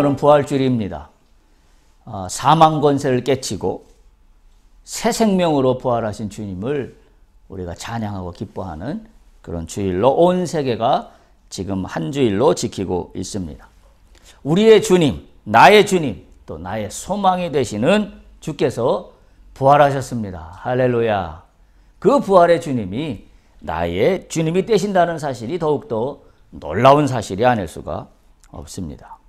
오늘은 부활주일입니다. 사망 권세를 깨치고 새 생명으로 부활하신 주님을 우리가 찬양하고 기뻐하는 그런 주일로 온 세계가 지금 한 주일로 지키고 있습니다. 우리의 주님, 나의 주님, 또 나의 소망이 되시는 주께서 부활하셨습니다. 할렐루야. 그 부활의 주님이 나의 주님이 되신다는 사실이 더욱더 놀라운 사실이 아닐 수가 없습니다.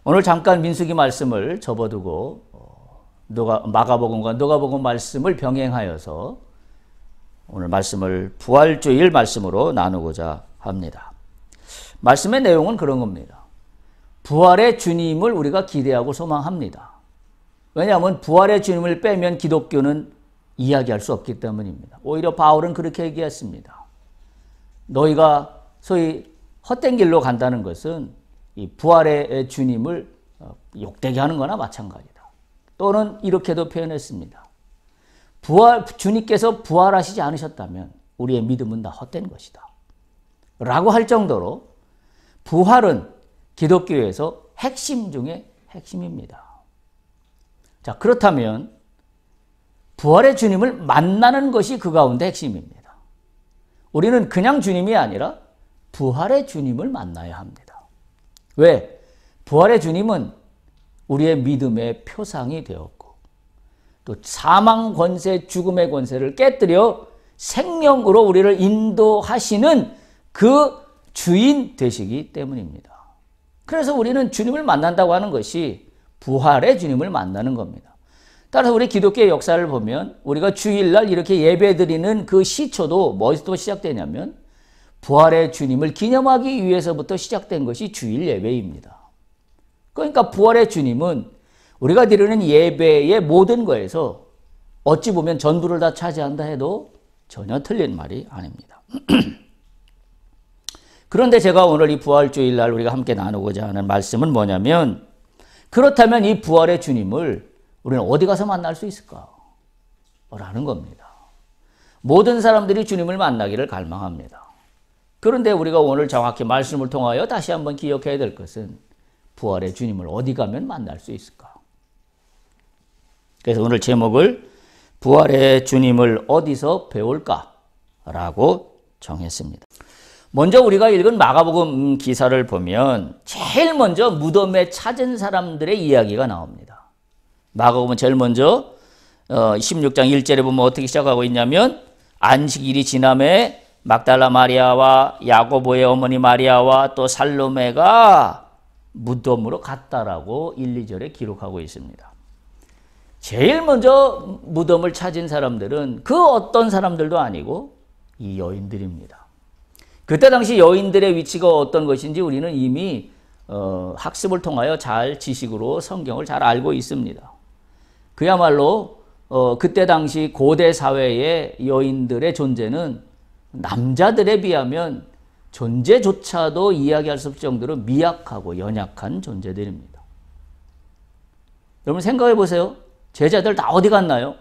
오늘 잠깐 민수기 말씀을 접어두고 마가복음과 누가복음 말씀을 병행하여서 오늘 말씀을 부활주일 말씀으로 나누고자 합니다. 말씀의 내용은 그런 겁니다. 부활의 주님을 우리가 기대하고 소망합니다. 왜냐하면 부활의 주님을 빼면 기독교는 이야기할 수 없기 때문입니다. 오히려 바울은 그렇게 얘기했습니다. 너희가 소위 헛된 길로 간다는 것은 이 부활의 주님을 욕되게 하는 거나 마찬가지다. 또는 이렇게도 표현했습니다. 주님께서 부활하시지 않으셨다면 우리의 믿음은 다 헛된 것이다. 라고 할 정도로 부활은 기독교에서 핵심 중에 핵심입니다. 자, 그렇다면 부활의 주님을 만나는 것이 그 가운데 핵심입니다. 우리는 그냥 주님이 아니라 부활의 주님을 만나야 합니다. 왜? 부활의 주님은 우리의 믿음의 표상이 되었고 또 사망 권세, 죽음의 권세를 깨뜨려 생명으로 우리를 인도하시는 그 주인 되시기 때문입니다. 그래서 우리는 주님을 만난다고 하는 것이 부활의 주님을 만나는 겁니다. 따라서 우리 기독교의 역사를 보면 우리가 주일날 이렇게 예배드리는 그 시초도 뭐에서부터 시작되냐면 부활의 주님을 기념하기 위해서부터 시작된 것이 주일 예배입니다. 그러니까 부활의 주님은 우리가 드리는 예배의 모든 거에서 어찌 보면 전부를 다 차지한다 해도 전혀 틀린 말이 아닙니다. 그런데 제가 오늘 이 부활주일날 우리가 함께 나누고자 하는 말씀은 뭐냐면 그렇다면 이 부활의 주님을 우리는 어디 가서 만날 수 있을까? 라는 겁니다. 모든 사람들이 주님을 만나기를 갈망합니다. 그런데 우리가 오늘 정확히 말씀을 통하여 다시 한번 기억해야 될 것은 부활의 주님을 어디 가면 만날 수 있을까? 그래서 오늘 제목을 부활의 주님을 어디서 배울까? 라고 정했습니다. 먼저 우리가 읽은 마가복음 기사를 보면 제일 먼저 무덤에 찾은 사람들의 이야기가 나옵니다. 마가복음은 제일 먼저 16장 1절에 보면 어떻게 시작하고 있냐면 안식일이 지남에 막달라 마리아와 야고보의 어머니 마리아와 또 살로메가 무덤으로 갔다라고 1, 2절에 기록하고 있습니다. 제일 먼저 무덤을 찾은 사람들은 그 어떤 사람들도 아니고 이 여인들입니다. 그때 당시 여인들의 위치가 어떤 것인지 우리는 이미 학습을 통하여 잘 지식으로 성경을 잘 알고 있습니다. 그야말로 그때 당시 고대 사회의 여인들의 존재는 남자들에 비하면 존재조차도 이야기할 수 없을 정도로 미약하고 연약한 존재들입니다. 여러분 생각해 보세요. 제자들 다 어디 갔나요?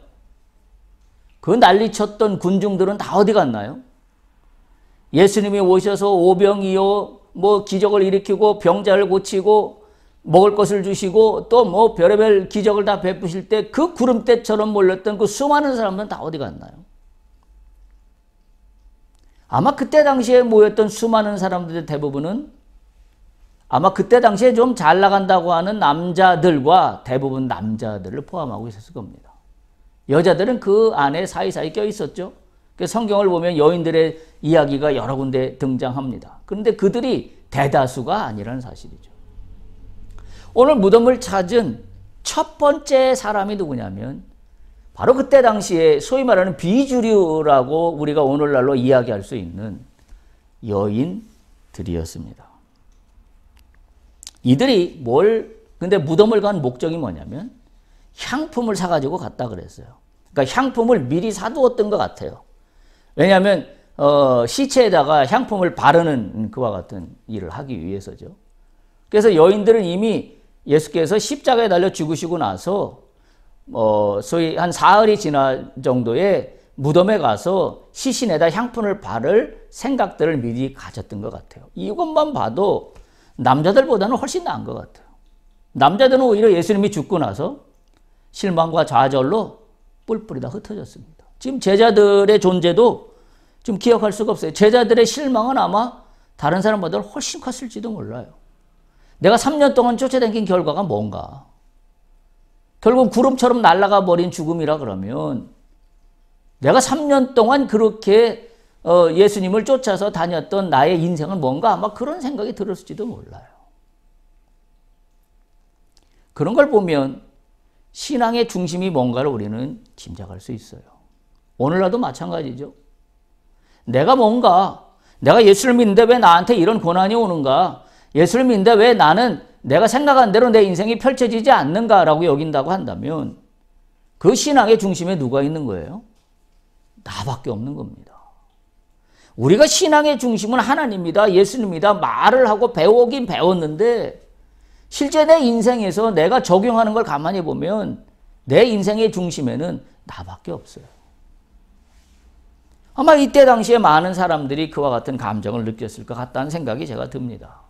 그 난리쳤던 군중들은 다 어디 갔나요? 예수님이 오셔서 오병이어 기적을 일으키고 병자를 고치고 먹을 것을 주시고 또 별의별 기적을 다 베푸실 때 그 구름대처럼 몰렸던 그 수많은 사람들은 다 어디 갔나요? 아마 그때 당시에 모였던 수많은 사람들의 대부분은 아마 그때 당시에 좀 잘 나간다고 하는 남자들과 대부분 남자들을 포함하고 있었을 겁니다. 여자들은 그 안에 사이사이 껴 있었죠. 성경을 보면 여인들의 이야기가 여러 군데 등장합니다. 그런데 그들이 대다수가 아니라는 사실이죠. 오늘 무덤을 찾은 첫 번째 사람이 누구냐면 바로 그때 당시에 소위 말하는 비주류라고 우리가 오늘날로 이야기할 수 있는 여인들이었습니다. 이들이 근데 무덤을 간 목적이 뭐냐면 향품을 사가지고 갔다 그랬어요. 그러니까 향품을 미리 사두었던 것 같아요. 왜냐하면 시체에다가 향품을 바르는 그와 같은 일을 하기 위해서죠. 그래서 여인들은 이미 예수께서 십자가에 달려 죽으시고 나서 소위 한 사흘이 지날 정도의 무덤에 가서 시신에다 향품을 바를 생각들을 미리 가졌던 것 같아요. 이것만 봐도 남자들보다는 훨씬 나은 것 같아요. 남자들은 오히려 예수님이 죽고 나서 실망과 좌절로 뿔뿔이 다 흩어졌습니다. 지금 제자들의 존재도 좀 기억할 수가 없어요. 제자들의 실망은 아마 다른 사람보다 훨씬 컸을지도 몰라요. 내가 3년 동안 쫓아다닌 결과가 뭔가? 결국 구름처럼 날아가 버린 죽음이라 그러면 내가 3년 동안 그렇게 예수님을 쫓아서 다녔던 나의 인생은 뭔가? 아마 그런 생각이 들었을지도 몰라요. 그런 걸 보면 신앙의 중심이 뭔가를 우리는 짐작할 수 있어요. 오늘날도 마찬가지죠. 내가 예수를 믿는데 왜 나한테 이런 고난이 오는가? 예수를 믿는데 왜 나는 내가 생각한 대로 내 인생이 펼쳐지지 않는가라고 여긴다고 한다면 그 신앙의 중심에 누가 있는 거예요? 나밖에 없는 겁니다. 우리가 신앙의 중심은 하나님이다, 예수님이다 말을 하고 배우긴 배웠는데 실제 내 인생에서 내가 적용하는 걸 가만히 보면 내 인생의 중심에는 나밖에 없어요. 아마 이때 당시에 많은 사람들이 그와 같은 감정을 느꼈을 것 같다는 생각이 제가 듭니다.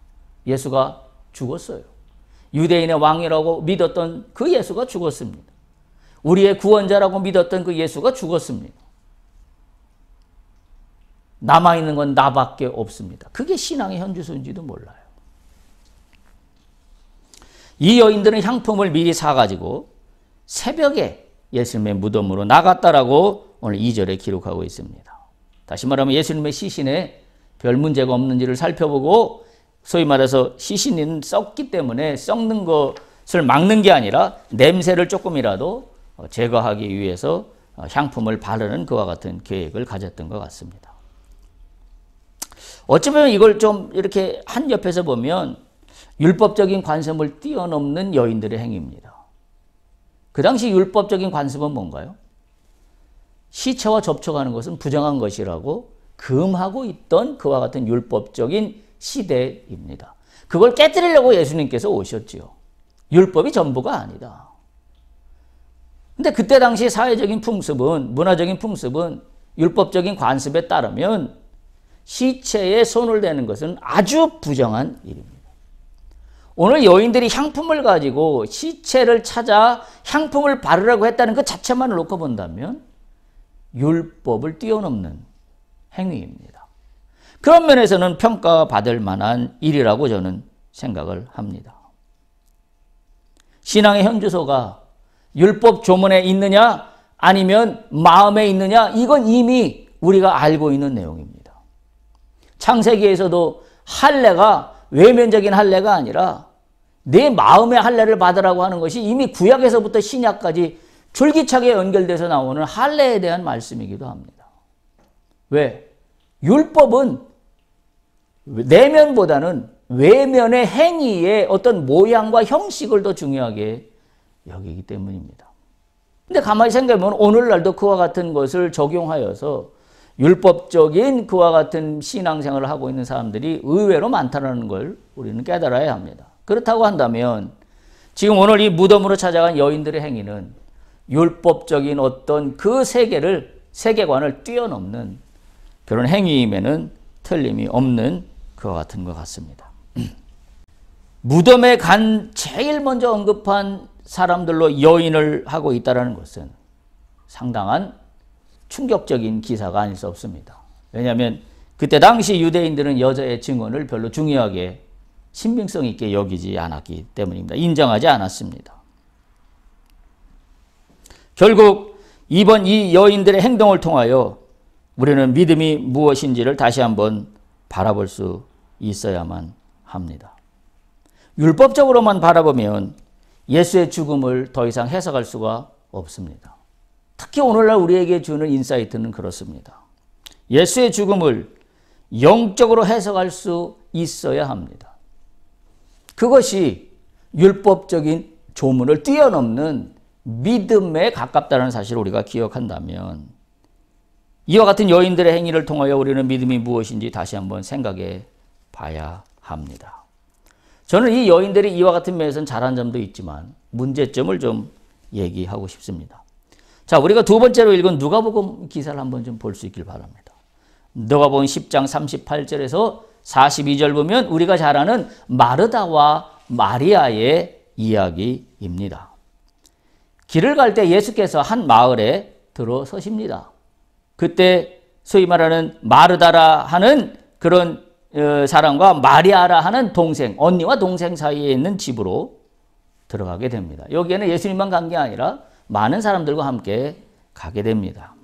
예수가 죽었어요. 유대인의 왕이라고 믿었던 그 예수가 죽었습니다. 우리의 구원자라고 믿었던 그 예수가 죽었습니다. 남아있는 건 나밖에 없습니다. 그게 신앙의 현주소인지도 몰라요. 이 여인들은 향품을 미리 사가지고 새벽에 예수님의 무덤으로 나갔다라고 오늘 2절에 기록하고 있습니다. 다시 말하면 예수님의 시신에 별 문제가 없는지를 살펴보고 소위 말해서 시신은 썩기 때문에 썩는 것을 막는 게 아니라 냄새를 조금이라도 제거하기 위해서 향품을 바르는 그와 같은 계획을 가졌던 것 같습니다. 어찌 보면 이걸 좀 이렇게 한 옆에서 보면 율법적인 관습을 뛰어넘는 여인들의 행위입니다. 그 당시 율법적인 관습은 뭔가요? 시체와 접촉하는 것은 부정한 것이라고 금하고 있던 그와 같은 율법적인 시대입니다. 그걸 깨뜨리려고 예수님께서 오셨지요. 율법이 전부가 아니다. 근데 그때 당시 사회적인 풍습은, 문화적인 풍습은 율법적인 관습에 따르면 시체에 손을 대는 것은 아주 부정한 일입니다. 오늘 여인들이 향품을 가지고 시체를 찾아 향품을 바르라고 했다는 그 자체만을 놓고 본다면 율법을 뛰어넘는 행위입니다. 그런 면에서는 평가받을 만한 일이라고 저는 생각을 합니다. 신앙의 현주소가 율법 조문에 있느냐 아니면 마음에 있느냐, 이건 이미 우리가 알고 있는 내용입니다. 창세기에서도 할례가 외면적인 할례가 아니라 내 마음의 할례를 받으라고 하는 것이 이미 구약에서부터 신약까지 줄기차게 연결돼서 나오는 할례에 대한 말씀이기도 합니다. 왜? 율법은 내면보다는 외면의 행위의 어떤 모양과 형식을 더 중요하게 여기기 때문입니다. 근데 가만히 생각해보면 오늘날도 그와 같은 것을 적용하여서 율법적인 그와 같은 신앙생활을 하고 있는 사람들이 의외로 많다는 걸 우리는 깨달아야 합니다. 그렇다고 한다면 지금 오늘 이 무덤으로 찾아간 여인들의 행위는 율법적인 어떤 그 세계관을 뛰어넘는 그런 행위임에는 틀림이 없는 그와 같은 것 같습니다. 무덤에 간 제일 먼저 언급한 사람들로 여인을 하고 있다는 것은 상당한 충격적인 기사가 아닐 수 없습니다. 왜냐하면 그때 당시 유대인들은 여자의 증언을 별로 중요하게 신빙성 있게 여기지 않았기 때문입니다. 인정하지 않았습니다. 결국 이번 이 여인들의 행동을 통하여 우리는 믿음이 무엇인지를 다시 한번 바라볼 수 있어야만 합니다. 율법적으로만 바라보면 예수의 죽음을 더 이상 해석할 수가 없습니다. 특히 오늘날 우리에게 주는 인사이트는 그렇습니다. 예수의 죽음을 영적으로 해석할 수 있어야 합니다. 그것이 율법적인 조문을 뛰어넘는 믿음에 가깝다는 사실을 우리가 기억한다면 이와 같은 여인들의 행위를 통하여 우리는 믿음이 무엇인지 다시 한번 생각해 봐야 합니다. 저는 이 여인들이 이와 같은 면에서는 잘한 점도 있지만 문제점을 좀 얘기하고 싶습니다. 자, 우리가 두 번째로 읽은 누가복음 기사를 한번 좀 볼 수 있길 바랍니다. 누가복음 10장 38절에서 42절 보면 우리가 잘 아는 마르다와 마리아의 이야기입니다. 길을 갈 때 예수께서 한 마을에 들어서십니다. 그때 소위 말하는 마르다라 하는 그런 사람과 마리아라 하는 동생, 언니와 동생 사이에 있는 집으로 들어가게 됩니다. 여기에는 예수님만 간 게 아니라 많은 사람들과 함께 가게 됩니다.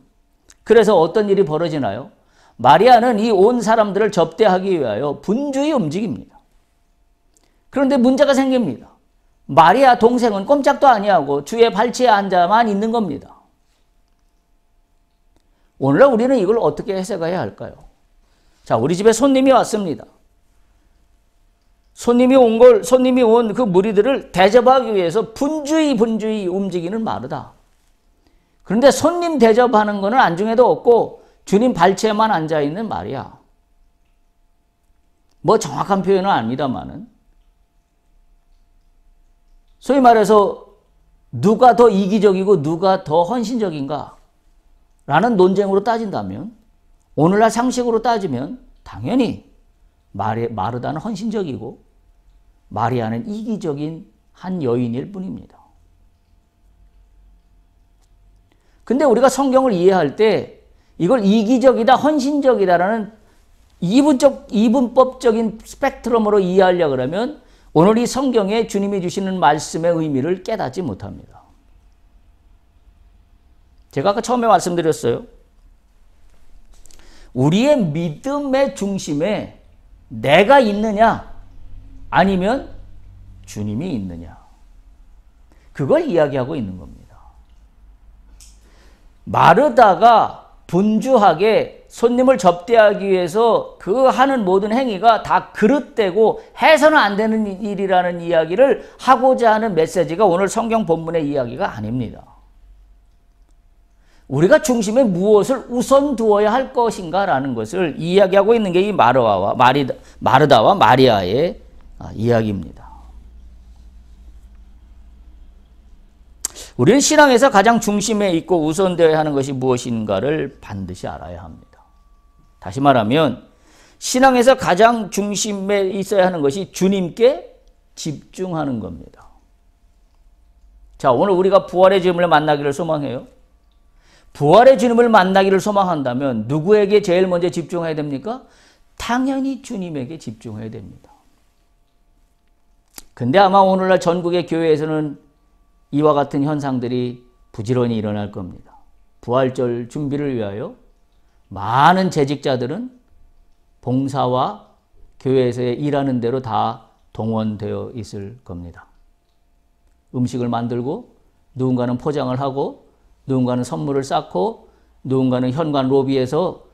그래서 어떤 일이 벌어지나요? 마리아는 이 온 사람들을 접대하기 위하여 분주히 움직입니다. 그런데 문제가 생깁니다. 마리아 동생은 꼼짝도 아니하고 주의 발치에 앉아만 있는 겁니다. 오늘날 우리는 이걸 어떻게 해석해야 할까요? 자, 우리 집에 손님이 왔습니다. 손님이 온 그 무리들을 대접하기 위해서 분주히 움직이는 마르다. 그런데 손님 대접하는 것은 안중에도 없고 주님 발치에만 앉아있는 마리아. 뭐 정확한 표현은 아닙니다만은 소위 말해서 누가 더 이기적이고 누가 더 헌신적인가 라는 논쟁으로 따진다면 오늘날 상식으로 따지면 당연히 마르다는 헌신적이고 마리아는 이기적인 한 여인일 뿐입니다. 근데 우리가 성경을 이해할 때 이걸 이기적이다, 헌신적이다라는 이분법적인 스펙트럼으로 이해하려고 그러면 오늘 이 성경에 주님이 주시는 말씀의 의미를 깨닫지 못합니다. 제가 아까 처음에 말씀드렸어요. 우리의 믿음의 중심에 내가 있느냐 아니면 주님이 있느냐 그걸 이야기하고 있는 겁니다. 마르다가 분주하게 손님을 접대하기 위해서 그 하는 모든 행위가 다 그릇되고 해서는 안 되는 일이라는 이야기를 하고자 하는 메시지가 오늘 성경 본문의 이야기가 아닙니다. 우리가 중심에 무엇을 우선 두어야 할 것인가라는 것을 이야기하고 있는 게 이 마르다와 마리아의 이야기입니다. 우리는 신앙에서 가장 중심에 있고 우선되어야 하는 것이 무엇인가를 반드시 알아야 합니다. 다시 말하면 신앙에서 가장 중심에 있어야 하는 것이 주님께 집중하는 겁니다. 자, 오늘 우리가 부활의 주님을 만나기를 소망해요. 부활의 주님을 만나기를 소망한다면 누구에게 제일 먼저 집중해야 됩니까? 당연히 주님에게 집중해야 됩니다. 근데 아마 오늘날 전국의 교회에서는 이와 같은 현상들이 부지런히 일어날 겁니다. 부활절 준비를 위하여 많은 재직자들은 봉사와 교회에서 일하는 대로 다 동원되어 있을 겁니다. 음식을 만들고 누군가는 포장을 하고 누군가는 선물을 쌓고 누군가는 현관 로비에서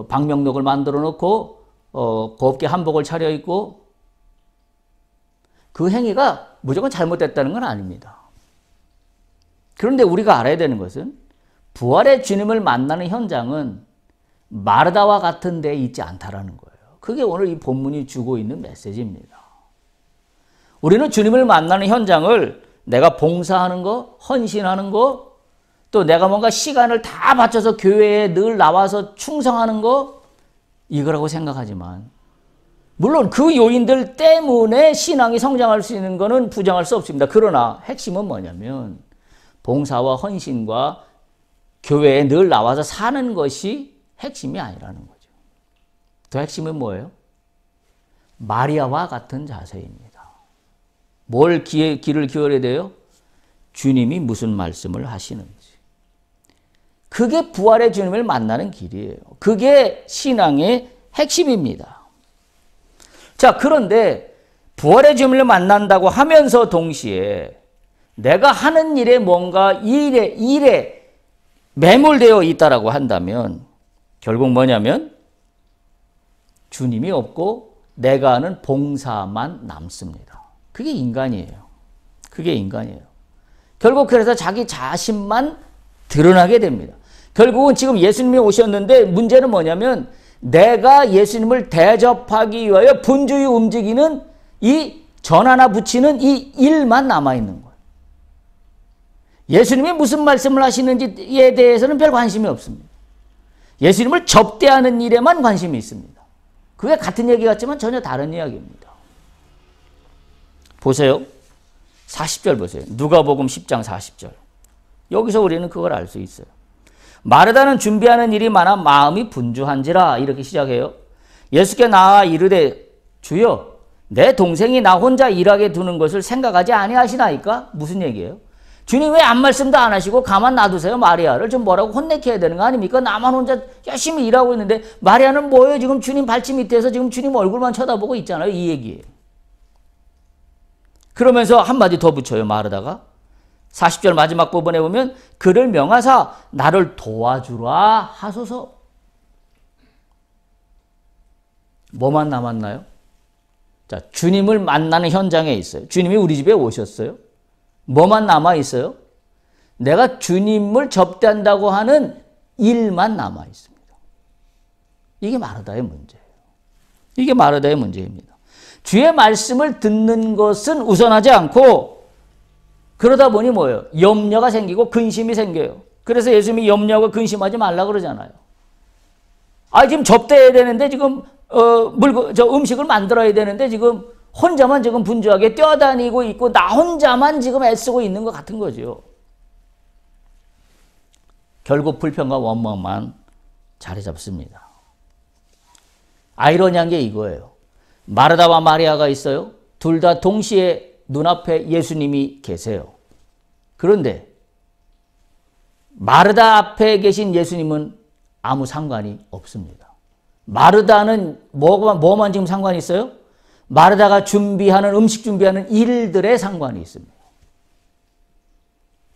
방명록을 만들어 놓고 곱게 한복을 차려입고 그 행위가 무조건 잘못됐다는 건 아닙니다. 그런데 우리가 알아야 되는 것은 부활의 주님을 만나는 현장은 마르다와 같은 데에 있지 않다라는 거예요. 그게 오늘 이 본문이 주고 있는 메시지입니다. 우리는 주님을 만나는 현장을 내가 봉사하는 거, 헌신하는 거, 또 내가 뭔가 시간을 다 바쳐서 교회에 늘 나와서 충성하는 거, 이거라고 생각하지만 물론 그 요인들 때문에 신앙이 성장할 수 있는 것은 부정할 수 없습니다. 그러나 핵심은 뭐냐면 봉사와 헌신과 교회에 늘 나와서 사는 것이 핵심이 아니라는 거죠. 더 핵심은 뭐예요? 마리아와 같은 자세입니다. 뭘 귀를 기울여야 돼요? 주님이 무슨 말씀을 하시는지. 그게 부활의 주님을 만나는 길이에요. 그게 신앙의 핵심입니다. 자, 그런데 부활의 주님을 만난다고 하면서 동시에 내가 하는 일에 뭔가 일에 매몰되어 있다라고 한다면 결국 뭐냐면 주님이 없고 내가 하는 봉사만 남습니다. 그게 인간이에요. 그게 인간이에요. 결국 그래서 자기 자신만 드러나게 됩니다. 결국은 지금 예수님이 오셨는데 문제는 뭐냐면 내가 예수님을 대접하기 위하여 분주히 움직이는 이 전 하나 붙이는 이 일만 남아있는 거예요. 예수님이 무슨 말씀을 하시는지에 대해서는 별 관심이 없습니다. 예수님을 접대하는 일에만 관심이 있습니다. 그게 같은 얘기 같지만 전혀 다른 이야기입니다. 보세요. 40절 보세요. 누가복음 10장 40절. 여기서 우리는 그걸 알 수 있어요. 마르다는 준비하는 일이 많아 마음이 분주한지라 이렇게 시작해요. 예수께 나아 이르되 주여 내 동생이 나 혼자 일하게 두는 것을 생각하지 아니하시나이까? 무슨 얘기예요? 주님 왜 아무 말씀도 안 하시고 가만 놔두세요 마리아를 좀 뭐라고 혼내켜야 되는 거 아닙니까? 나만 혼자 열심히 일하고 있는데 마리아는 뭐예요? 지금 주님 발치 밑에서 지금 주님 얼굴만 쳐다보고 있잖아요. 이 얘기예요. 그러면서 한마디 더 붙여요. 마르다가 40절 마지막 부분에 보면 그를 명하사 나를 도와주라 하소서. 뭐만 남았나요? 자, 주님을 만나는 현장에 있어요. 주님이 우리 집에 오셨어요. 뭐만 남아 있어요? 내가 주님을 접대한다고 하는 일만 남아 있습니다. 이게 마르다의 문제예요. 이게 마르다의 문제입니다. 주의 말씀을 듣는 것은 우선하지 않고 그러다 보니 뭐예요? 염려가 생기고 근심이 생겨요. 그래서 예수님이 염려하고 근심하지 말라 그러잖아요. 지금 접대해야 되는데 지금 음식을 만들어야 되는데 지금 혼자만 지금 분주하게 뛰어다니고 있고 나 혼자만 지금 애쓰고 있는 것 같은 거죠. 결국 불평과 원망만 자리 잡습니다. 아이러니한 게 이거예요. 마르다와 마리아가 있어요. 둘 다 동시에 눈앞에 예수님이 계세요. 그런데 마르다 앞에 계신 예수님은 아무 상관이 없습니다. 마르다는 뭐만 지금 상관이 있어요? 마르다가 준비하는 음식 준비하는 일들에 상관이 있습니다.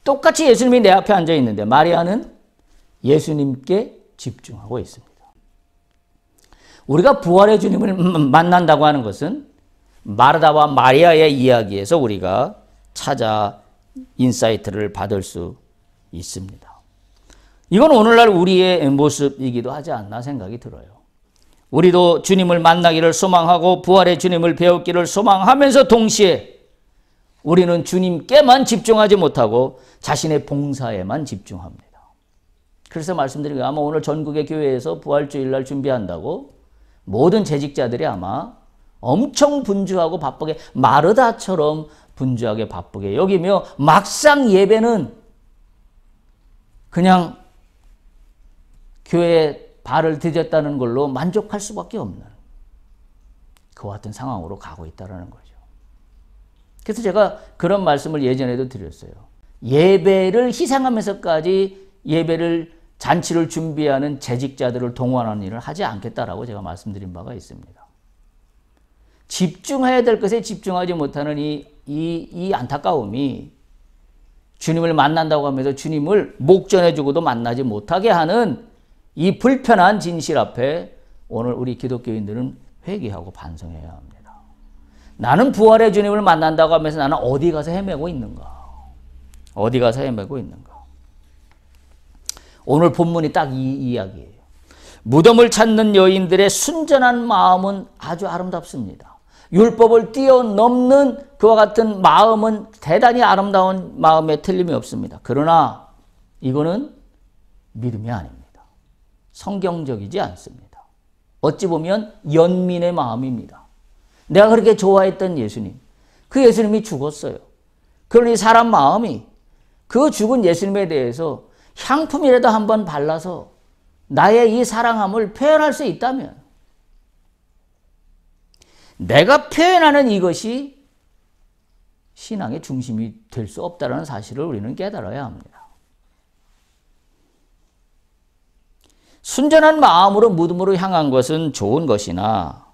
똑같이 예수님이 내 앞에 앉아 있는데 마리아는 예수님께 집중하고 있습니다. 우리가 부활의 주님을 만난다고 하는 것은 마르다와 마리아의 이야기에서 우리가 찾아 인사이트를 받을 수 있습니다. 이건 오늘날 우리의 모습이기도 하지 않나 생각이 들어요. 우리도 주님을 만나기를 소망하고 부활의 주님을 배우기를 소망하면서 동시에 우리는 주님께만 집중하지 못하고 자신의 봉사에만 집중합니다. 그래서 말씀드린 게 아마 오늘 전국의 교회에서 부활주일날 준비한다고 모든 재직자들이 아마 엄청 분주하고 바쁘게 마르다처럼 분주하게 바쁘게 여기며 막상 예배는 그냥 교회에 발을 디뎠다는 걸로 만족할 수밖에 없는 그와 같은 상황으로 가고 있다는 거죠. 그래서 제가 그런 말씀을 예전에도 드렸어요. 예배를 희생하면서까지 예배를 잔치를 준비하는 재직자들을 동원하는 일을 하지 않겠다라고 제가 말씀드린 바가 있습니다. 집중해야 될 것에 집중하지 못하는 이 안타까움이 주님을 만난다고 하면서 주님을 목전해주고도 만나지 못하게 하는 이 불편한 진실 앞에 오늘 우리 기독교인들은 회개하고 반성해야 합니다. 나는 부활의 주님을 만난다고 하면서 나는 어디 가서 헤매고 있는가? 어디 가서 헤매고 있는가? 오늘 본문이 딱 이 이야기예요. 무덤을 찾는 여인들의 순전한 마음은 아주 아름답습니다. 율법을 뛰어넘는 그와 같은 마음은 대단히 아름다운 마음에 틀림이 없습니다. 그러나 이거는 믿음이 아닙니다. 성경적이지 않습니다. 어찌 보면 연민의 마음입니다. 내가 그렇게 좋아했던 예수님, 그 예수님이 죽었어요. 그러니 사람 마음이 그 죽은 예수님에 대해서 향품이라도 한번 발라서 나의 이 사랑함을 표현할 수 있다면 내가 표현하는 이것이 신앙의 중심이 될 수 없다는 사실을 우리는 깨달아야 합니다. 순전한 마음으로 무덤으로 향한 것은 좋은 것이나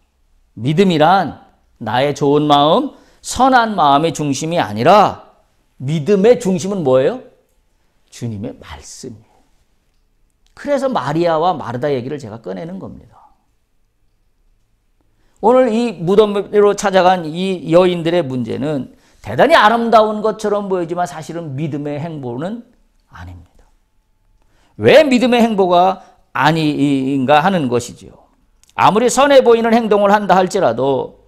믿음이란 나의 좋은 마음, 선한 마음의 중심이 아니라 믿음의 중심은 뭐예요? 주님의 말씀이에요. 그래서 마리아와 마르다 얘기를 제가 꺼내는 겁니다. 오늘 이 무덤으로 찾아간 이 여인들의 문제는 대단히 아름다운 것처럼 보이지만 사실은 믿음의 행보는 아닙니다. 왜 믿음의 행보가 아닌가 하는 것이지요. 아무리 선해 보이는 행동을 한다 할지라도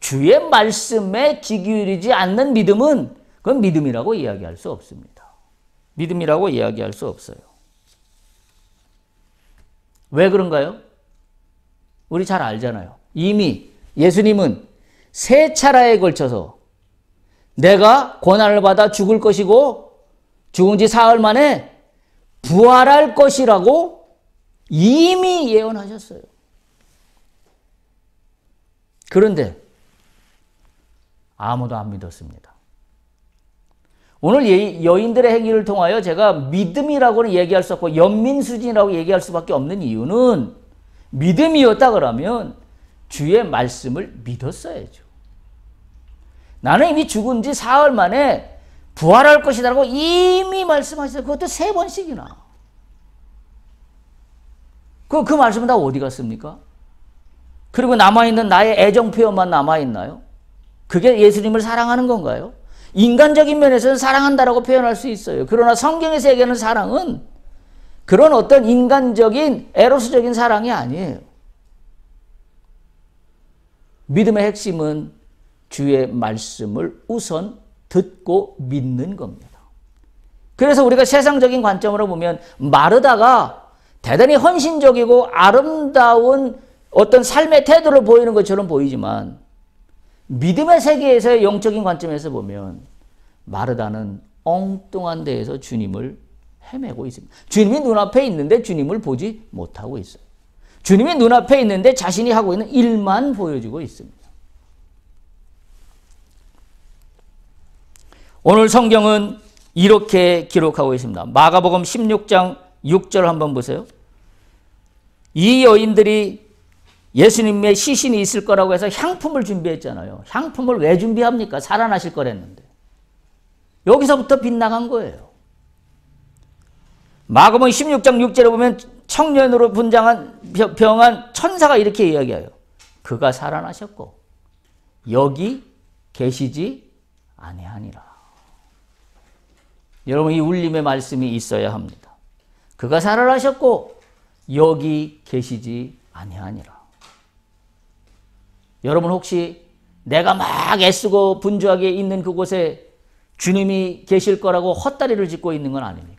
주의 말씀에 귀 기울이지 않는 믿음은 그건 믿음이라고 이야기할 수 없습니다. 믿음이라고 이야기할 수 없어요. 왜 그런가요? 우리 잘 알잖아요. 이미 예수님은 세 차례에 걸쳐서 내가 고난을 받아 죽을 것이고 죽은 지 사흘 만에 부활할 것이라고 이미 예언하셨어요. 그런데 아무도 안 믿었습니다. 오늘 여인들의 행위를 통하여 제가 믿음이라고는 얘기할 수 없고 연민수준이라고 얘기할 수밖에 없는 이유는 믿음이었다 그러면 주의 말씀을 믿었어야죠. 나는 이미 죽은 지 사흘 만에 부활할 것이라고 이미 말씀하셨어요. 그것도 3번씩이나. 그 말씀은 다 어디 갔습니까? 그리고 남아있는 나의 애정 표현만 남아있나요? 그게 예수님을 사랑하는 건가요? 인간적인 면에서는 사랑한다라고 표현할 수 있어요. 그러나 성경에서 얘기하는 사랑은 그런 어떤 인간적인 에로스적인 사랑이 아니에요. 믿음의 핵심은 주의 말씀을 우선 듣고 믿는 겁니다. 그래서 우리가 세상적인 관점으로 보면 마르다가 대단히 헌신적이고 아름다운 어떤 삶의 태도를 보이는 것처럼 보이지만 믿음의 세계에서의 영적인 관점에서 보면 마르다는 엉뚱한 데에서 주님을 헤매고 있습니다. 주님이 눈앞에 있는데 주님을 보지 못하고 있어요. 주님이 눈앞에 있는데 자신이 하고 있는 일만 보여주고 있습니다. 오늘 성경은 이렇게 기록하고 있습니다. 마가복음 16장 6절 한번 보세요. 이 여인들이 예수님의 시신이 있을 거라고 해서 향품을 준비했잖아요. 향품을 왜 준비합니까? 살아나실 거랬는데. 여기서부터 빗나간 거예요. 마가복음 16장 6절에 보면 청년으로 분장한 병한 천사가 이렇게 이야기해요. 그가 살아나셨고 여기 계시지 아니하니라. 여러분 이 울림의 말씀이 있어야 합니다. 그가 살아나셨고 여기 계시지 아니하니라. 여러분 혹시 내가 막 애쓰고 분주하게 있는 그곳에 주님이 계실 거라고 헛다리를 짚고 있는 건 아닙니까?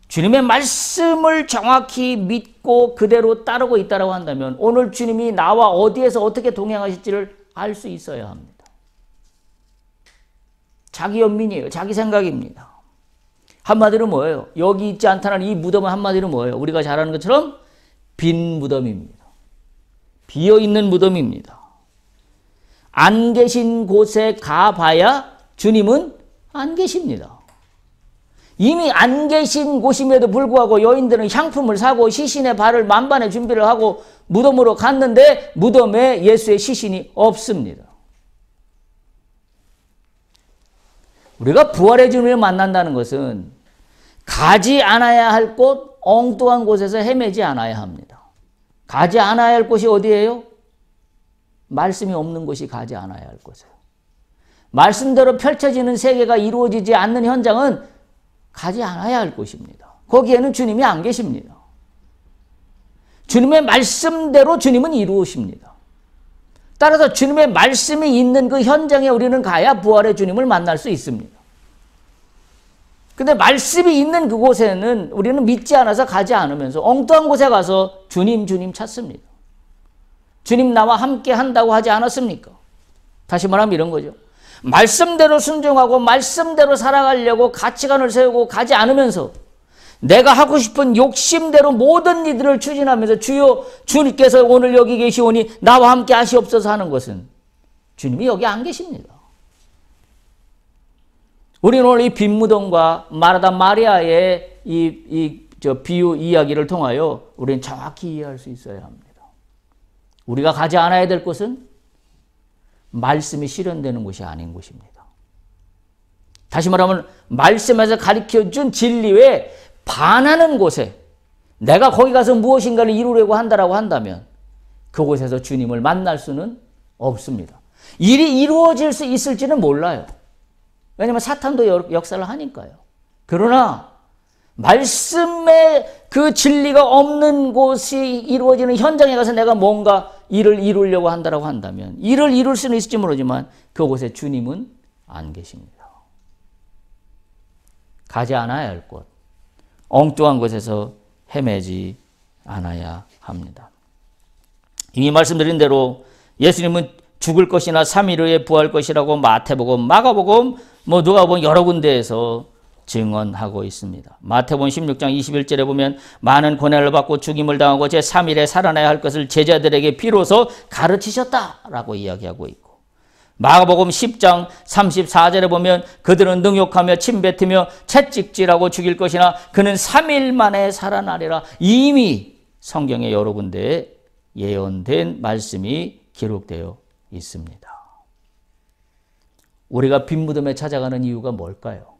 주님의 말씀을 정확히 믿고 그대로 따르고 있다고 한다면 오늘 주님이 나와 어디에서 어떻게 동행하실지를 알 수 있어야 합니다. 자기 연민이에요. 자기 생각입니다. 한마디로 뭐예요? 여기 있지 않다는 이 무덤은 한마디로 뭐예요? 우리가 잘 아는 것처럼 빈 무덤입니다. 비어있는 무덤입니다. 안 계신 곳에 가봐야 주님은 안 계십니다. 이미 안 계신 곳임에도 불구하고 여인들은 향품을 사고 시신의 발을 만반의 준비를 하고 무덤으로 갔는데 무덤에 예수의 시신이 없습니다. 우리가 부활의 주님을 만난다는 것은 가지 않아야 할 곳, 엉뚱한 곳에서 헤매지 않아야 합니다. 가지 않아야 할 곳이 어디예요? 말씀이 없는 곳이 가지 않아야 할 곳이에요. 말씀대로 펼쳐지는 세계가 이루어지지 않는 현장은 가지 않아야 할 곳입니다. 거기에는 주님이 안 계십니다. 주님의 말씀대로 주님은 이루어십니다. 따라서 주님의 말씀이 있는 그 현장에 우리는 가야 부활의 주님을 만날 수 있습니다. 근데 말씀이 있는 그곳에는 우리는 믿지 않아서 가지 않으면서 엉뚱한 곳에 가서 주님 찾습니다. 주님 나와 함께 한다고 하지 않았습니까? 다시 말하면 이런 거죠. 말씀대로 순종하고 말씀대로 살아가려고 가치관을 세우고 가지 않으면서 내가 하고 싶은 욕심대로 모든 일들을 추진하면서 주여 주님께서 오늘 여기 계시오니 나와 함께 하시옵소서 하는 것은 주님이 여기 안 계십니다. 우리는 오늘 이 빈 무덤과 마르다 마리아의 비유 이야기를 통하여 우리는 정확히 이해할 수 있어야 합니다. 우리가 가지 않아야 될 곳은 말씀이 실현되는 곳이 아닌 곳입니다. 다시 말하면 말씀에서 가르쳐준 진리에 반하는 곳에 내가 거기 가서 무엇인가를 이루려고 한다고 한다면 그곳에서 주님을 만날 수는 없습니다. 일이 이루어질 수 있을지는 몰라요. 왜냐하면 사탄도 역사를 하니까요. 그러나 말씀의 그 진리가 없는 곳이 이루어지는 현장에 가서 내가 뭔가 일을 이루려고 한다고 한다면 일을 이룰 수는 있을지 모르지만 그곳에 주님은 안 계십니다. 가지 않아야 할 곳, 엉뚱한 곳에서 헤매지 않아야 합니다. 이미 말씀드린 대로 예수님은 죽을 것이나 3일 후에 부활 것이라고 마태복음, 마가복음, 누가복음 여러 군데에서 증언하고 있습니다. 마태복음 16장 21절에 보면 많은 고난을 받고 죽임을 당하고 제3일에 살아나야 할 것을 제자들에게 비로소 가르치셨다라고 이야기하고 있고, 마가복음 10장 34절에 보면 그들은 능욕하며 침뱉으며 채찍질하고 죽일 것이나 그는 3일 만에 살아나리라. 이미 성경의 여러 군데에 예언된 말씀이 기록되어 있습니다. 우리가 빈 무덤에 찾아가는 이유가 뭘까요?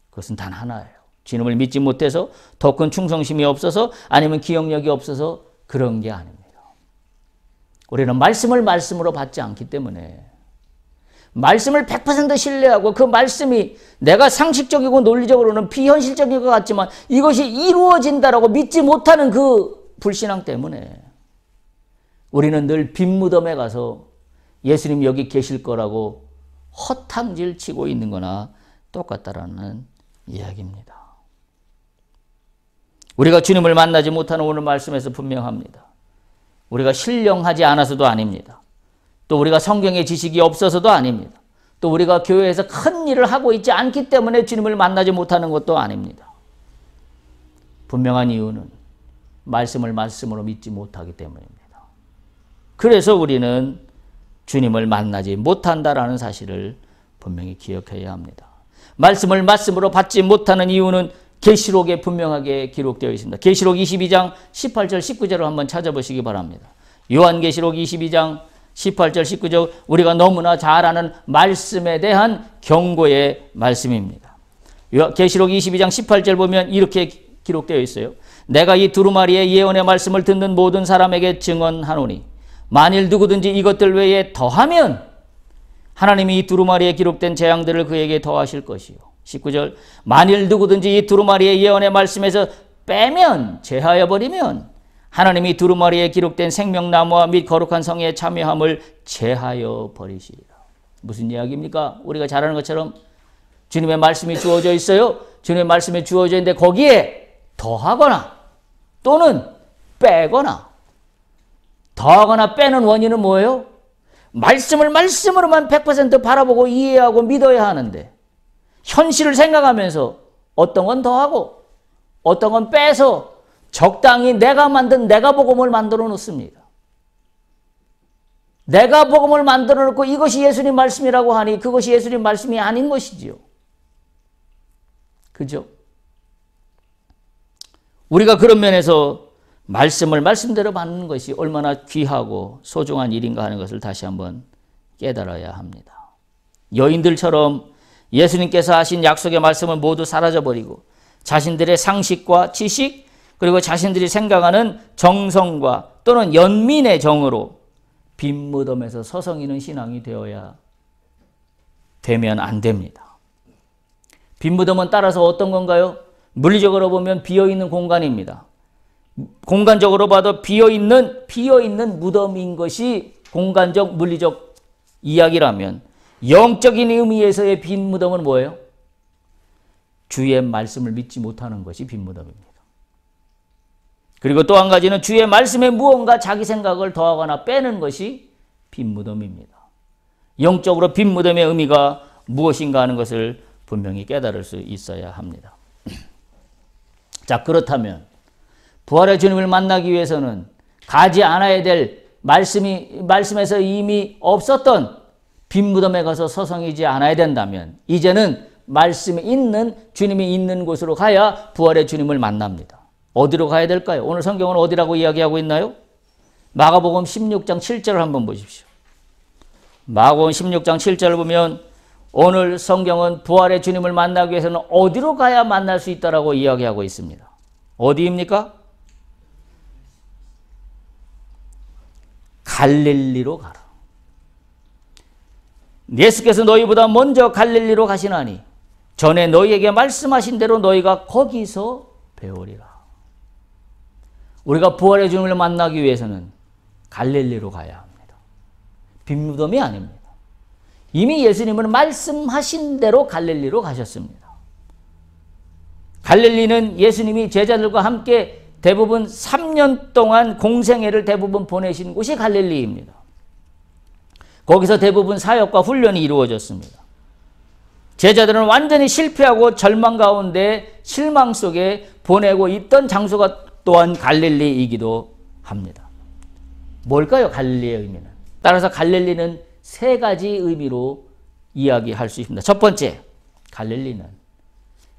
그것은 단 하나예요. 주님을 믿지 못해서, 더 큰 충성심이 없어서, 아니면 기억력이 없어서 그런 게 아닙니다. 우리는 말씀을 말씀으로 받지 않기 때문에 말씀을 100% 신뢰하고 그 말씀이 내가 상식적이고 논리적으로는 비현실적인 것 같지만 이것이 이루어진다라고 믿지 못하는 그 불신앙 때문에 우리는 늘 빈 무덤에 가서 예수님 여기 계실 거라고 허탕질 치고 있는 거나 똑같다라는 이야기입니다. 우리가 주님을 만나지 못하는 오늘 말씀에서 분명합니다. 우리가 신령하지 않아서도 아닙니다. 또 우리가 성경의 지식이 없어서도 아닙니다. 또 우리가 교회에서 큰 일을 하고 있지 않기 때문에 주님을 만나지 못하는 것도 아닙니다. 분명한 이유는 말씀을 말씀으로 믿지 못하기 때문입니다. 그래서 우리는 주님을 만나지 못한다라는 사실을 분명히 기억해야 합니다. 말씀을 말씀으로 받지 못하는 이유는 계시록에 분명하게 기록되어 있습니다. 계시록 22장 18절 19절을 한번 찾아보시기 바랍니다. 요한계시록 22장 18절 19절 우리가 너무나 잘 아는 말씀에 대한 경고의 말씀입니다. 계시록 22장 18절 보면 이렇게 기록되어 있어요. 내가 이 두루마리의 예언의 말씀을 듣는 모든 사람에게 증언하노니 만일 누구든지 이것들 외에 더하면 하나님이 이 두루마리에 기록된 재앙들을 그에게 더하실 것이요. 19절 만일 누구든지 이 두루마리의 예언의 말씀에서 빼면 제하여 버리면 하나님이 두루마리에 기록된 생명나무와 및 거룩한 성에 참여함을 제하여 버리시리라. 무슨 이야기입니까? 우리가 잘 아는 것처럼 주님의 말씀이 주어져 있어요. 주님의 말씀이 주어져 있는데 거기에 더하거나 또는 빼거나, 더하거나 빼는 원인은 뭐예요? 말씀을 말씀으로만 100% 바라보고 이해하고 믿어야 하는데 현실을 생각하면서 어떤 건 더하고 어떤 건 빼서 적당히 내가 만든 내가 복음을 만들어 놓습니다. 내가 복음을 만들어 놓고 이것이 예수님 말씀이라고 하니 그것이 예수님 말씀이 아닌 것이지요. 그죠? 우리가 그런 면에서 말씀을 말씀대로 받는 것이 얼마나 귀하고 소중한 일인가 하는 것을 다시 한번 깨달아야 합니다. 여인들처럼 예수님께서 하신 약속의 말씀은 모두 사라져버리고 자신들의 상식과 지식 그리고 자신들이 생각하는 정성과 또는 연민의 정으로 빈 무덤에서 서성이는 신앙이 되면 안 됩니다. 빈 무덤은 따라서 어떤 건가요? 물리적으로 보면 비어있는 공간입니다. 공간적으로 봐도 비어있는 무덤인 것이 공간적, 물리적 이야기라면 영적인 의미에서의 빈 무덤은 뭐예요? 주의 말씀을 믿지 못하는 것이 빈 무덤입니다. 그리고 또 한 가지는 주의 말씀에 무언가 자기 생각을 더하거나 빼는 것이 빈 무덤입니다. 영적으로 빈 무덤의 의미가 무엇인가 하는 것을 분명히 깨달을 수 있어야 합니다. 자, 그렇다면 부활의 주님을 만나기 위해서는 가지 않아야 될 말씀에서 이미 없었던 빈 무덤에 가서 서성이지 않아야 된다면 이제는 말씀이 있는 주님이 있는 곳으로 가야 부활의 주님을 만납니다. 어디로 가야 될까요? 오늘 성경은 어디라고 이야기하고 있나요? 마가복음 16장 7절을 한번 보십시오. 마가복음 16장 7절을 보면 오늘 성경은 부활의 주님을 만나기 위해서는 어디로 가야 만날 수 있다라고 이야기하고 있습니다. 어디입니까? 갈릴리로 가라. 예수께서 너희보다 먼저 갈릴리로 가시나니 전에 너희에게 말씀하신 대로 너희가 거기서 배우리라. 우리가 부활의 주님을 만나기 위해서는 갈릴리로 가야 합니다. 빈무덤이 아닙니다. 이미 예수님은 말씀하신 대로 갈릴리로 가셨습니다. 갈릴리는 예수님이 제자들과 함께 대부분 3년 동안 공생애를 대부분 보내신 곳이 갈릴리입니다. 거기서 대부분 사역과 훈련이 이루어졌습니다. 제자들은 완전히 실패하고 절망 가운데 실망 속에 보내고 있던 장소가 또한 갈릴리이기도 합니다. 뭘까요? 갈릴리의 의미는. 따라서 갈릴리는 3가지 의미로 이야기할 수 있습니다. 첫 번째, 갈릴리는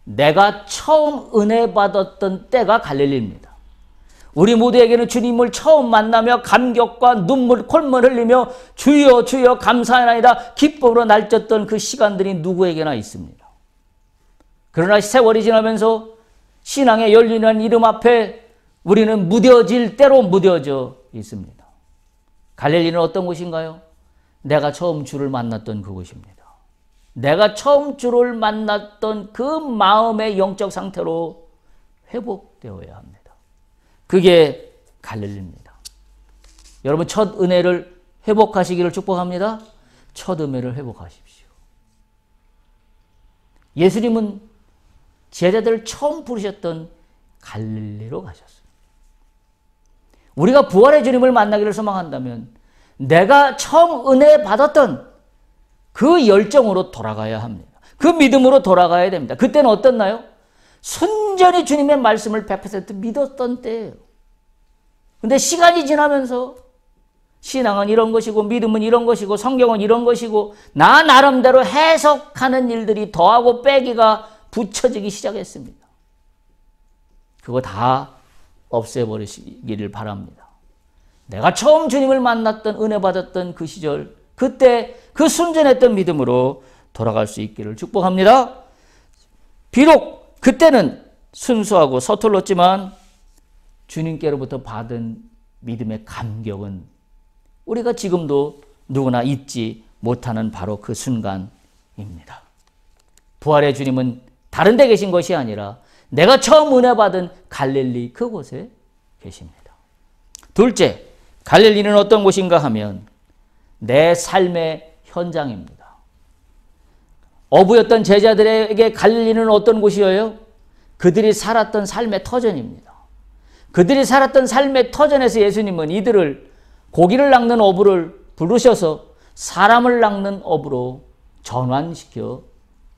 내가 처음 은혜 받았던 때가 갈릴리입니다. 우리 모두에게는 주님을 처음 만나며 감격과 눈물, 콧물 흘리며 주여 주여 감사하나이다 기쁨으로 날뛰었던 그 시간들이 누구에게나 있습니다. 그러나 세월이 지나면서 신앙의 열리는 이름 앞에 우리는 무뎌질 때로 무뎌져 있습니다. 갈릴리는 어떤 곳인가요? 내가 처음 주를 만났던 그곳입니다. 내가 처음 주를 만났던 그 마음의 영적 상태로 회복되어야 합니다. 그게 갈릴리입니다. 여러분 첫 은혜를 회복하시기를 축복합니다. 첫 은혜를 회복하십시오. 예수님은 제자들을 처음 부르셨던 갈릴리로 가셨어요. 우리가 부활의 주님을 만나기를 소망한다면 내가 처음 은혜 받았던 그 열정으로 돌아가야 합니다. 그 믿음으로 돌아가야 됩니다. 그때는 어떻나요? 순전히 주님의 말씀을 100% 믿었던 때예요. 근데 시간이 지나면서 신앙은 이런 것이고 믿음은 이런 것이고 성경은 이런 것이고 나 나름대로 해석하는 일들이 더하고 빼기가 붙여지기 시작했습니다. 그거 다 없애버리시기를 바랍니다. 내가 처음 주님을 만났던 은혜 받았던 그 시절 그때 그 순전했던 믿음으로 돌아갈 수 있기를 축복합니다. 비록 그때는 순수하고 서툴렀지만 주님께로부터 받은 믿음의 감격은 우리가 지금도 누구나 잊지 못하는 바로 그 순간입니다. 부활의 주님은 다른 데 계신 것이 아니라 내가 처음 은혜 받은 갈릴리 그곳에 계십니다. 둘째, 갈릴리는 어떤 곳인가 하면 내 삶의 현장입니다. 어부였던 제자들에게 갈릴리는 어떤 곳이에요? 그들이 살았던 삶의 터전입니다. 그들이 살았던 삶의 터전에서 예수님은 이들을 고기를 낚는 어부를 부르셔서 사람을 낚는 어부로 전환시켜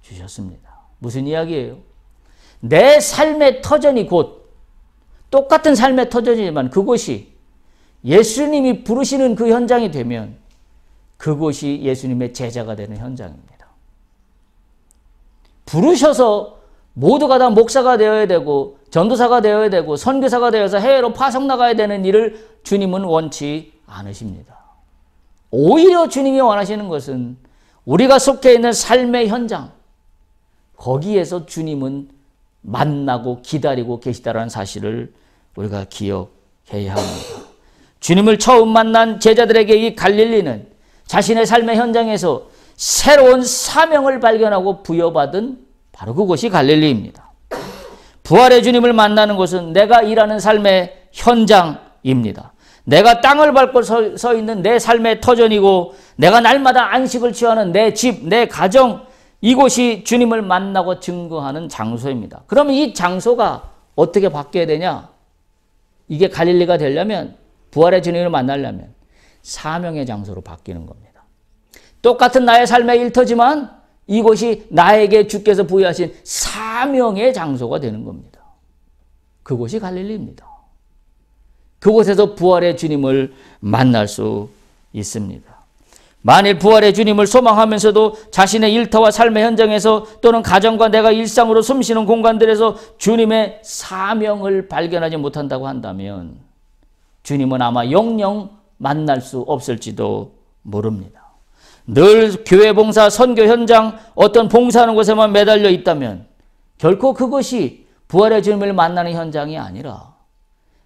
주셨습니다. 무슨 이야기예요? 내 삶의 터전이 곧 똑같은 삶의 터전이지만 그곳이 예수님이 부르시는 그 현장이 되면 그곳이 예수님의 제자가 되는 현장입니다. 부르셔서 모두가 다 목사가 되어야 되고 전도사가 되어야 되고 선교사가 되어서 해외로 파송 나가야 되는 일을 주님은 원치 않으십니다. 오히려 주님이 원하시는 것은 우리가 속해 있는 삶의 현장, 거기에서 주님은 만나고 기다리고 계시다라는 사실을 우리가 기억해야 합니다. 주님을 처음 만난 제자들에게 이 갈릴리는 자신의 삶의 현장에서 새로운 사명을 발견하고 부여받은 바로 그곳이 갈릴리입니다. 부활의 주님을 만나는 곳은 내가 일하는 삶의 현장입니다. 내가 땅을 밟고 서 있는 내 삶의 터전이고 내가 날마다 안식을 취하는 내 집, 내 가정, 이곳이 주님을 만나고 증거하는 장소입니다. 그러면 이 장소가 어떻게 바뀌어야 되냐? 이게 갈릴리가 되려면, 부활의 주님을 만나려면 사명의 장소로 바뀌는 겁니다. 똑같은 나의 삶의 일터지만 이곳이 나에게 주께서 부여하신 사명의 장소가 되는 겁니다. 그곳이 갈릴리입니다. 그곳에서 부활의 주님을 만날 수 있습니다. 만일 부활의 주님을 소망하면서도 자신의 일터와 삶의 현장에서 또는 가정과 내가 일상으로 숨쉬는 공간들에서 주님의 사명을 발견하지 못한다고 한다면 주님은 아마 영영 만날 수 없을지도 모릅니다. 늘 교회 봉사, 선교 현장, 어떤 봉사하는 곳에만 매달려 있다면 결코 그것이 부활의 주님을 만나는 현장이 아니라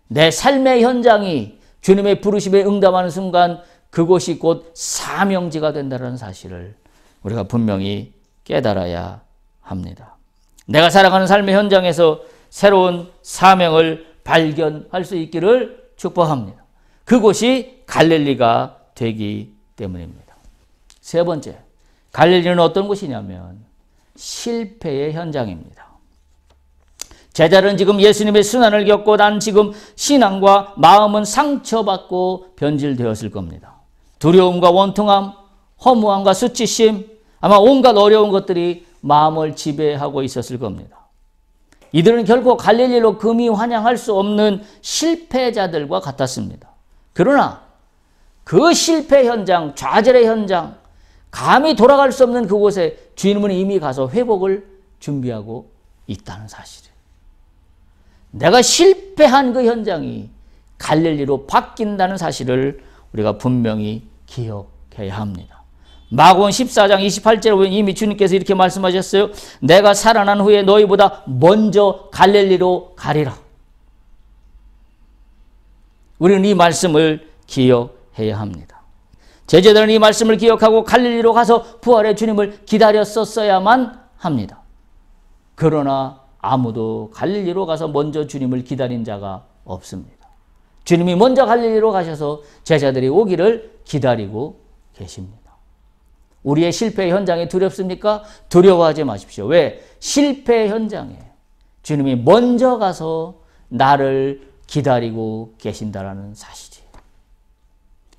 내 삶의 현장이 주님의 부르심에 응답하는 순간 그곳이 곧 사명지가 된다는 사실을 우리가 분명히 깨달아야 합니다. 내가 살아가는 삶의 현장에서 새로운 사명을 발견할 수 있기를 축복합니다. 그곳이 갈릴리가 되기 때문입니다. 세 번째, 갈릴리는 어떤 곳이냐면 실패의 현장입니다. 제자들은 지금 예수님의 순환을 겪고 난 지금 신앙과 마음은 상처받고 변질되었을 겁니다. 두려움과 원통함, 허무함과 수치심, 아마 온갖 어려운 것들이 마음을 지배하고 있었을 겁니다. 이들은 결코 갈릴리로 금이 환영할 수 없는 실패자들과 같았습니다. 그러나 그 실패 현장, 좌절의 현장, 감히 돌아갈 수 없는 그곳에 주님은 이미 가서 회복을 준비하고 있다는 사실이에요. 내가 실패한 그 현장이 갈릴리로 바뀐다는 사실을 우리가 분명히 기억해야 합니다. 마가복음 14장 28절에 보면 이미 주님께서 이렇게 말씀하셨어요. 내가 살아난 후에 너희보다 먼저 갈릴리로 가리라. 우리는 이 말씀을 기억해야 합니다. 제자들은 이 말씀을 기억하고 갈릴리로 가서 부활의 주님을 기다렸었어야만 합니다. 그러나 아무도 갈릴리로 가서 먼저 주님을 기다린 자가 없습니다. 주님이 먼저 갈릴리로 가셔서 제자들이 오기를 기다리고 계십니다. 우리의 실패 현장이 두렵습니까? 두려워하지 마십시오. 왜? 실패 현장에 주님이 먼저 가서 나를 기다리고 계신다라는 사실이에요.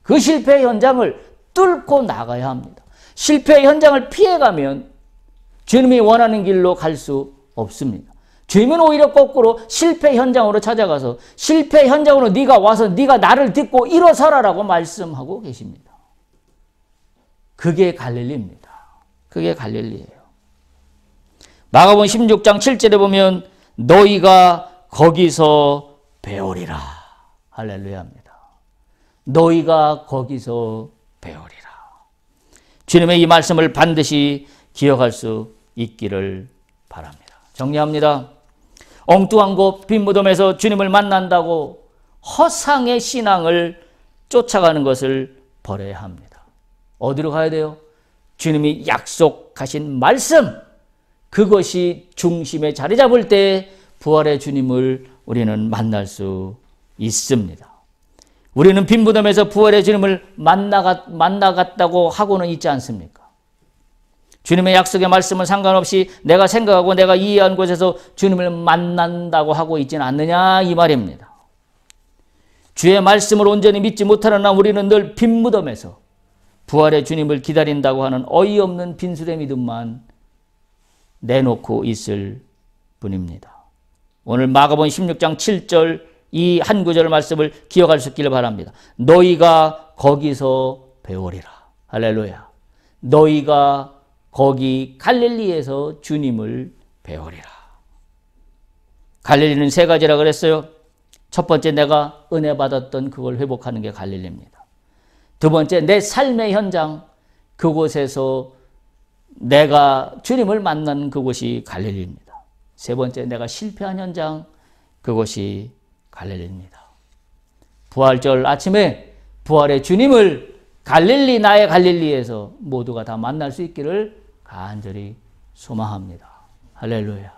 그 실패 현장을 뚫고 나가야 합니다. 실패 현장을 피해가면 주님이 원하는 길로 갈 수 없습니다. 주님은 오히려 거꾸로 실패 현장으로 찾아가서 실패 현장으로 네가 와서 네가 나를 딛고 일어서라라고 말씀하고 계십니다. 그게 갈릴리입니다. 그게 갈릴리예요. 마가복음 16장 7절에 보면 너희가 거기서 배우리라. 할렐루야입니다. 너희가 거기서 배우리라. 주님의 이 말씀을 반드시 기억할 수 있기를 바랍니다. 정리합니다. 엉뚱한 곳 빈 무덤에서 주님을 만난다고 허상의 신앙을 쫓아가는 것을 버려야 합니다. 어디로 가야 돼요? 주님이 약속하신 말씀, 그것이 중심에 자리 잡을 때 부활의 주님을 우리는 만날 수 있습니다. 우리는 빈 무덤에서 부활의 주님을 만나갔다고 하고는 있지 않습니까? 주님의 약속의 말씀은 상관없이 내가 생각하고 내가 이해한 곳에서 주님을 만난다고 하고 있지는 않느냐 이 말입니다. 주의 말씀을 온전히 믿지 못하는 우리는 늘 빈 무덤에서 부활의 주님을 기다린다고 하는 어이없는 빈술의 믿음만 내놓고 있을 뿐입니다. 오늘 마가복음 16장 7절 이 한 구절 말씀을 기억할 수 있기를 바랍니다. 너희가 거기서 배우리라. 할렐루야. 너희가 거기 갈릴리에서 주님을 배우리라. 갈릴리는 세 가지라 그랬어요. 첫 번째, 내가 은혜 받았던 그걸 회복하는 게 갈릴리입니다. 두 번째, 내 삶의 현장, 그곳에서 내가 주님을 만난 그곳이 갈릴리입니다. 세 번째, 내가 실패한 현장, 그곳이 갈릴리입니다. 부활절 아침에 부활의 주님을 갈릴리, 나의 갈릴리에서 모두가 다 만날 수 있기를 간절히 소망합니다. 할렐루야.